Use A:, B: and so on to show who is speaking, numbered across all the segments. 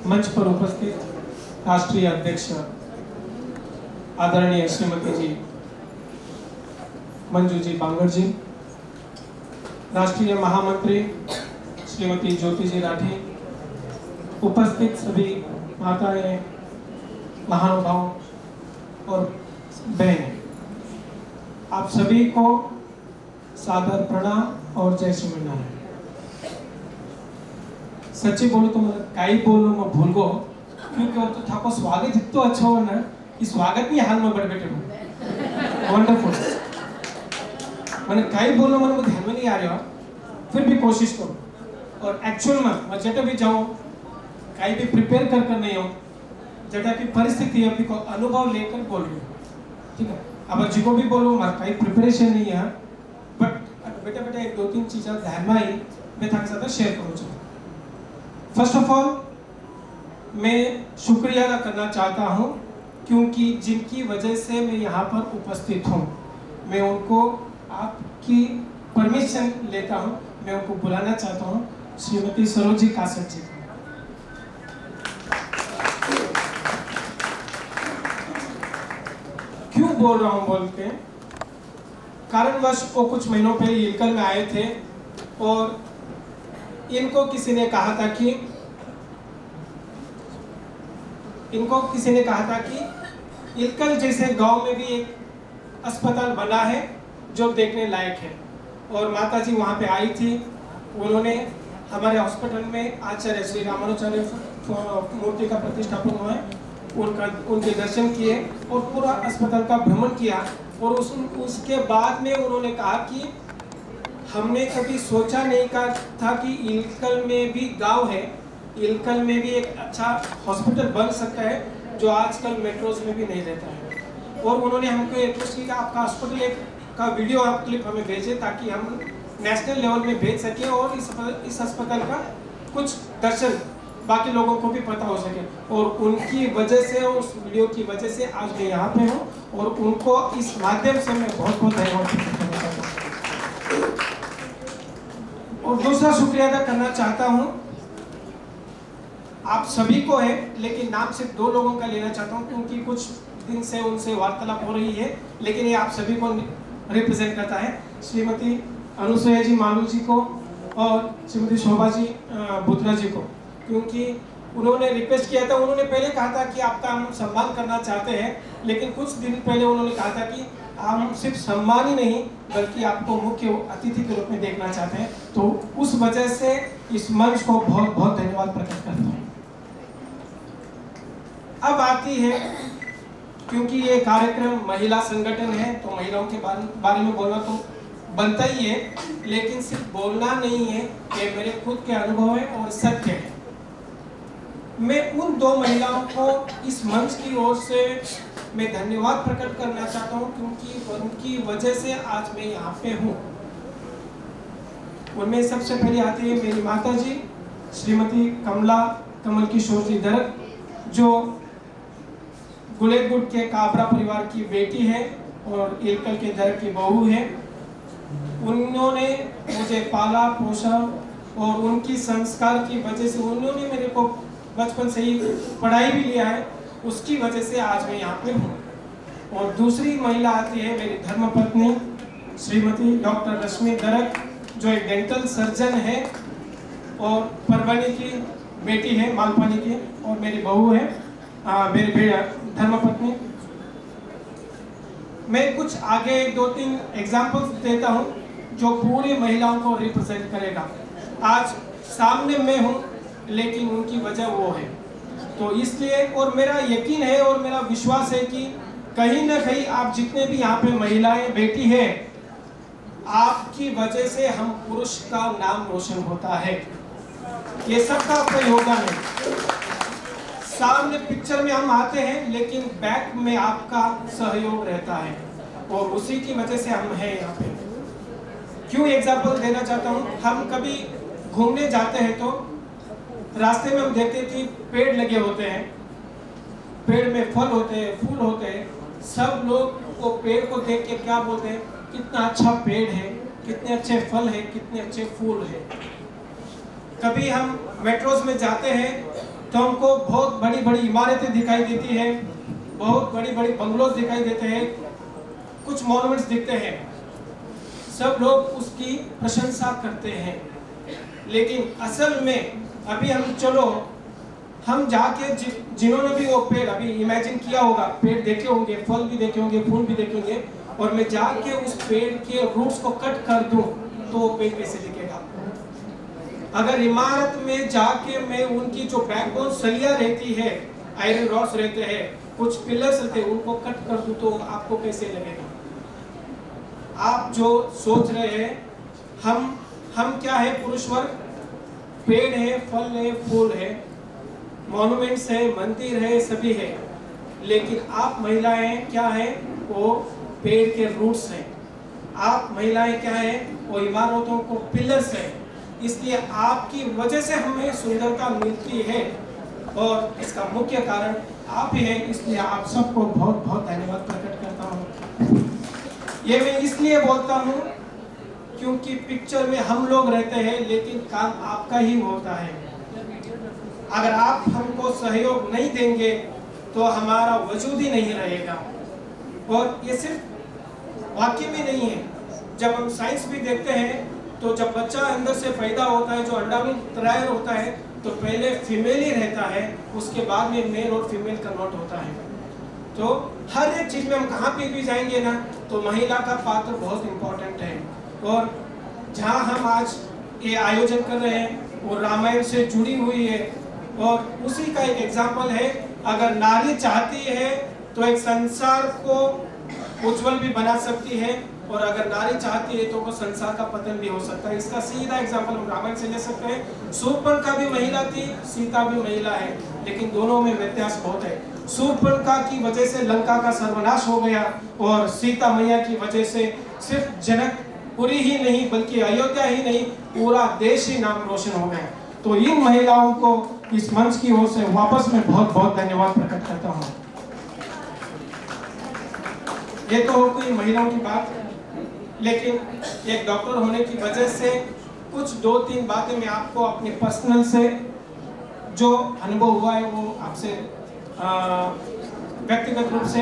A: मंच पर उपस्थित राष्ट्रीय अध्यक्ष आदरणीय श्रीमती जी मंजू जी बांगर जी, राष्ट्रीय महामंत्री श्रीमती ज्योति जी राठी, उपस्थित सभी माताएं, महानुभाव और बहनें, आप सभी को सादर प्रणाम और जय श्री नारायण। सच्ची बोलो तो मैं काई बोलूं मैं भूल गो, क्योंकि वो तो थाको स्वागत इतना अच्छा हो ना कि स्वागत नहीं हाल में बढ़ बैठे हो। वंडरफुल। मैंने काई बोलूं मैंने ध्यान में नहीं आ रहा, फिर भी कोशिश करो। और एक्चुअल में मैं जटा भी जाऊं, काई भी प्रिपेयर कर नहीं हूं, जटा की परिस्थिति अभी को अनुभव लेकर बोल रही हूं, ठीक है। अब जिको भी बोलूं मैं काई प्रिपरेशन नहीं है, बट बेटा एक दो तीन चीजें ध्यान में आई मैं थाके साथ शेयर करूं चाहूँ। फर्स्ट ऑफ ऑल मैं शुक्रिया अदा करना चाहता हूं, क्योंकि जिनकी वजह से मैं यहाँ पर उपस्थित हूं, मैं उनको आपकी परमिशन लेता हूं, मैं उनको बुलाना चाहता हूं, श्रीमती सरोजी कासट जी। क्यों बोल रहा हूं बोलते हैं, कारणवश वो कुछ महीनों पहले इलकल में आए थे और इनको किसी ने कहा था कि इलकल जैसे गांव में भी एक अस्पताल बना है जो देखने लायक है। और माता जी वहां पे आई थी, उन्होंने हमारे हॉस्पिटल में आचार्य श्री रामानुचार्य मूर्ति का प्रतिष्ठापन हुआ है, उनके दर्शन किए और पूरा अस्पताल का भ्रमण किया। और उसके बाद में उन्होंने कहा कि हमने कभी सोचा नहीं था कि इलकल में भी गांव है, इलकल में भी एक अच्छा हॉस्पिटल बन सकता है जो आजकल मेट्रोज में भी नहीं रहता है। और उन्होंने हमको रिक्वेस्ट की कि आपका हॉस्पिटल का वीडियो आप क्लिप हमें भेजें ताकि हम नेशनल लेवल में भेज सकें और इस अस्पताल का कुछ दर्शन बाकी लोगों को भी पता हो सके। और उनकी वजह से, उस वीडियो की वजह से आज मैं यहाँ पे हूँ और उनको इस माध्यम से मैं बहुत बहुत धन्यवाद करना चाहता हूँ। और दूसरा शुक्रिया अदा करना चाहता हूं, आप सभी को है, लेकिन नाम सिर्फ दो लोगों का लेना चाहता हूं क्योंकि कुछ दिन से उनसे वार्तालाप हो रही है, लेकिन ये आप सभी को रिप्रेजेंट करता है। श्रीमती अनुसुया जी मालू जी को और श्रीमती शोभा जी बुद्रा जी को, क्योंकि उन्होंने रिक्वेस्ट किया था। उन्होंने पहले कहा था कि आपका हम सम्मान करना चाहते हैं, लेकिन कुछ दिन पहले उन्होंने कहा था कि हम सिर्फ सम्मान ही नहीं बल्कि आपको मुख्य अतिथि के रूप में देखना चाहते हैं। तो उस वजह से इस मंच को बहुत बहुत धन्यवाद प्रकट करता हूँ। अब आती है, क्योंकि ये कार्यक्रम महिला संगठन है तो महिलाओं के बारे में बोलना तो बनता ही है, लेकिन सिर्फ बोलना नहीं है, ये मेरे खुद के अनुभव है और सत्य है। मैं उन दो महिलाओं को इस मंच की ओर से मैं धन्यवाद प्रकट करना चाहता हूं, क्योंकि उनकी वजह से आज मैं यहाँ पे हूँ। उनमें सबसे पहले आती है मेरी माता जी श्रीमती कमल किशोर जी दरक, जो गुलेगुट के काबरा परिवार की बेटी है और इलकल के दरक की बहू है। उन्होंने मुझे पाला पोसा और उनकी संस्कार की वजह से उन्होंने मेरे को बचपन से ही पढ़ाई भी लिया है, उसकी वजह से आज मैं यहाँ पे हूँ। और दूसरी महिला आती है मेरी धर्मपत्नी श्रीमती डॉक्टर रश्मि दरक, जो एक डेंटल सर्जन है और परवानी की बेटी है, मालपानी की, और मेरी बहू है, मेरी धर्मपत्नी। मैं कुछ आगे एक दो तीन एग्जाम्पल्स देता हूँ जो पूरी महिलाओं को रिप्रेजेंट करेगा। आज सामने मैं हूँ, लेकिन उनकी वजह वो है। तो इसलिए, और मेरा यकीन है और मेरा विश्वास है कि कहीं ना कहीं आप जितने भी यहाँ पे महिलाएं बैठी हैं, आपकी वजह से हम पुरुष का नाम रोशन होता है। ये सबका अपना योगदान है। सामने पिक्चर में हम आते हैं, लेकिन बैक में आपका सहयोग रहता है और उसी की वजह से हम हैं यहाँ पे। क्यों एग्जाम्पल देना चाहता हूँ, हम कभी घूमने जाते हैं तो रास्ते में हम देखते हैं कि पेड़ लगे होते हैं, पेड़ में फल होते हैं, फूल होते हैं। सब लोग वो पेड़ को देख के क्या बोलते हैं, कितना अच्छा पेड़ है, कितने अच्छे फल है, कितने अच्छे फूल है। कभी हम मेट्रोज में जाते हैं तो हमको बहुत बड़ी बड़ी इमारतें दिखाई देती है, बहुत बड़ी बड़ी बंगलोज दिखाई देते हैं, कुछ मॉन्यूमेंट्स दिखते हैं, सब लोग उसकी प्रशंसा करते हैं। लेकिन असल में अभी हम जाके जिन्होंने भी वो पेड़ अभी इमेजिन किया होगा, पेड़ देखे होंगे, फल भी देखे होंगे, फूल भी देखे होंगे, और मैं जाके उस पेड़ के रूट्स को कट कर दूं तो वो पेड़ कैसे दिखेगा? अगर इमारत में जाके मैं उनकी जो बैकबोन सलिया रहती है, आयरन रॉड्स रहते हैं, कुछ पिलर्स रहते हैं, उनको कट कर दूं तो आपको कैसे लगेगा? आप जो सोच रहे हैं हम क्या है, पुरुष वर्ग, पेड़ है, फल है, फूल है, मॉन्यूमेंट्स है, मंदिर है, सभी है, लेकिन आप महिलाएं क्या है? वो पेड़ के रूट्स हैं। आप महिलाएं क्या है? वो इमारतों को पिलर्स है। इसलिए आपकी वजह से हमें सुंदरता मिलती है और इसका मुख्य कारण आप ही हैं। इसलिए आप सबको बहुत बहुत धन्यवाद प्रकट करता हूँ। ये मैं इसलिए बोलता हूँ क्योंकि पिक्चर में हम लोग रहते हैं, लेकिन काम आपका ही होता है। अगर आप हमको सहयोग नहीं देंगे तो हमारा वजूद ही नहीं रहेगा। और ये सिर्फ वाक्य में नहीं है, जब हम साइंस भी देखते हैं तो जब बच्चा अंदर से पैदा होता है, जो अंडाणु तैयार होता है, तो पहले फीमेल ही रहता है, उसके बाद में मेल और फीमेल कन्वर्ट होता है। तो हर एक चीज में हम कहाँ पे भी जाएंगे ना, तो महिला का पात्र बहुत इम्पोर्टेंट है। और जहाँ हम आज ये आयोजन कर रहे हैं वो रामायण से जुड़ी हुई है, और उसी का एक एग्जाम्पल है। अगर नारी चाहती है तो एक संसार को उज्जवल भी बना सकती है, और अगर नारी चाहती है तो वो संसार का पतन भी हो सकता है। इसका सीधा एग्जाम्पल हम रामायण से ले सकते हैं। शूर्पणखा भी महिला थी, सीता भी महिला है, लेकिन दोनों में व्यत्यास बहुत है। शूर्पणखा की वजह से लंका का सर्वनाश हो गया, और सीता मैया की वजह से सिर्फ जनकपुरी ही नहीं बल्कि अयोध्या ही नहीं, पूरा देश ही नाम रोशन हो गया। तो इन महिलाओं को इस मंच की ओर से वापस मैं बहुत बहुत धन्यवाद प्रकट करता हूँ। ये तो कोई महिलाओं की बात, लेकिन एक डॉक्टर होने की वजह से कुछ 2-3 बातें मैं आपको अपने पर्सनल से जो अनुभव हुआ है वो आपसे व्यक्तिगत रूप से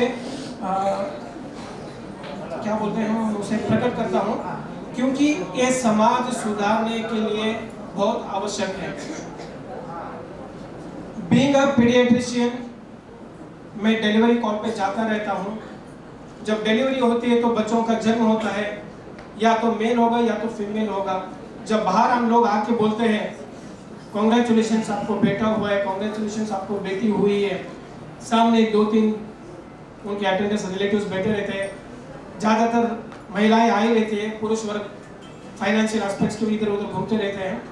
A: क्या बोलते हैं हम उसे प्रकट करता हूँ, क्योंकि ये समाज सुधारने के लिए बहुत आवश्यक है। बीइंग अ पीडियाट्रिशियन, मैं डिलीवरी कॉल पे जाता रहता हूँ। जब डिलीवरी होती है तो बच्चों का जन्म होता है, या तो मेल होगा या तो फीमेल होगा। जब बाहर हम लोग आके बोलते हैं कॉन्ग्रेचुलेशंस आपको बेटा हुआ है, कॉन्ग्रेचुलेशंस आपको बेटी हुई है, सामने 2-3 उनके अटेंडेंस रिलेटिव्स बैठे रहते हैं, ज़्यादातर महिलाएं आई रहती है, पुरुष वर्ग फाइनेंशियल एस्पेक्ट्स के इधर उधर घूमते रहते हैं।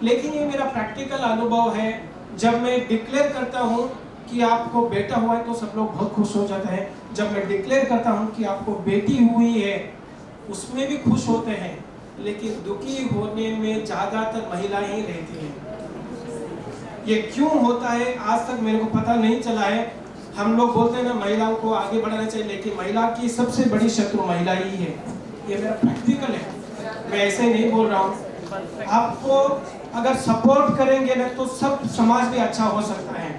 A: लेकिन ये मेरा प्रैक्टिकल अनुभव है, जब मैं डिक्लेयर करता हूँ कि आपको बेटा हुआ है तो सब लोग बहुत खुश हो जाते हैं। जब मैं डिक्लेयर करता हूँ कि आपको बेटी हुई है, उसमें भी खुश होते हैं, लेकिन दुखी होने में ज़्यादातर महिलाएं ही रहती हैं। ये क्यों होता है आज तक मेरे को पता नहीं चला है। हम लोग बोलते हैं ना महिलाओं को आगे बढ़ाना चाहिए, लेकिन महिला की सबसे बड़ी शत्रु महिला ही है। ये मेरा प्रैक्टिकल है, मैं ऐसे नहीं बोल रहा हूँ। आपको अगर सपोर्ट करेंगे ना तो सब समाज भी अच्छा हो सकता है।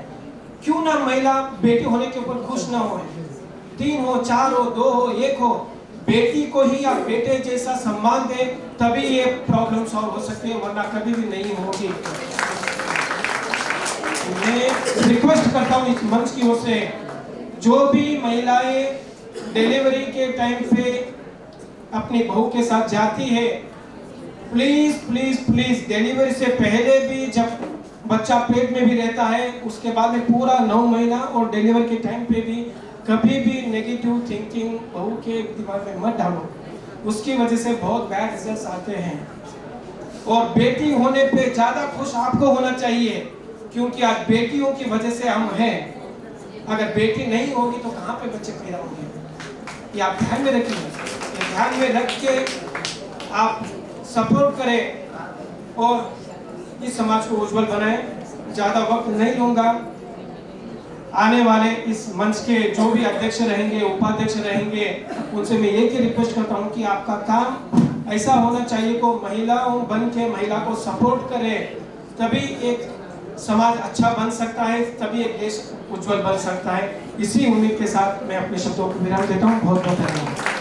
A: क्यों ना महिला बेटी होने के ऊपर खुश ना हो, 3 हो, 4 हो, 2 हो, 1 हो, बेटी को ही या बेटे जैसा सम्मान दे, तभी ये प्रॉब्लम सॉल्व हो सकती है, वरना कभी भी नहीं होगी। मैं रिक्वेस्ट करता हूँ इस मंच की ओर से, जो भी महिलाएं डिलीवरी के टाइम पे अपनी बहू के साथ जाती है, प्लीज प्लीज प्लीज डिलीवरी से पहले भी, जब बच्चा पेट में भी रहता है, उसके बाद में पूरा 9 महीना और डिलीवरी के टाइम पे भी कभी भी नेगेटिव थिंकिंग बहू के दिमाग में मत डालो। उसकी वजह से बहुत बैड रिजल्ट्स आते हैं। और बेटी होने पे ज़्यादा खुश आपको होना चाहिए, क्योंकि आज बेटियों की वजह से हम हैं। अगर बेटी नहीं होगी तो कहाँ पे बच्चे पैदा होंगे, ये आप ध्यान में रखिए। ध्यान में रख के आप सपोर्ट करें और इस समाज को उज्जवल बनाएं। ज़्यादा वक्त नहीं लूँगा। आने वाले इस मंच के जो भी अध्यक्ष रहेंगे, उपाध्यक्ष रहेंगे, उनसे मैं एक ही रिक्वेस्ट करता हूँ कि आपका काम ऐसा होना चाहिए को महिलाओं बन के महिला को सपोर्ट करें, तभी एक समाज अच्छा बन सकता है, तभी एक देश उज्जवल बन सकता है। इसी उम्मीद के साथ मैं अपने शब्दों को विराम देता हूँ। बहुत बहुत धन्यवाद।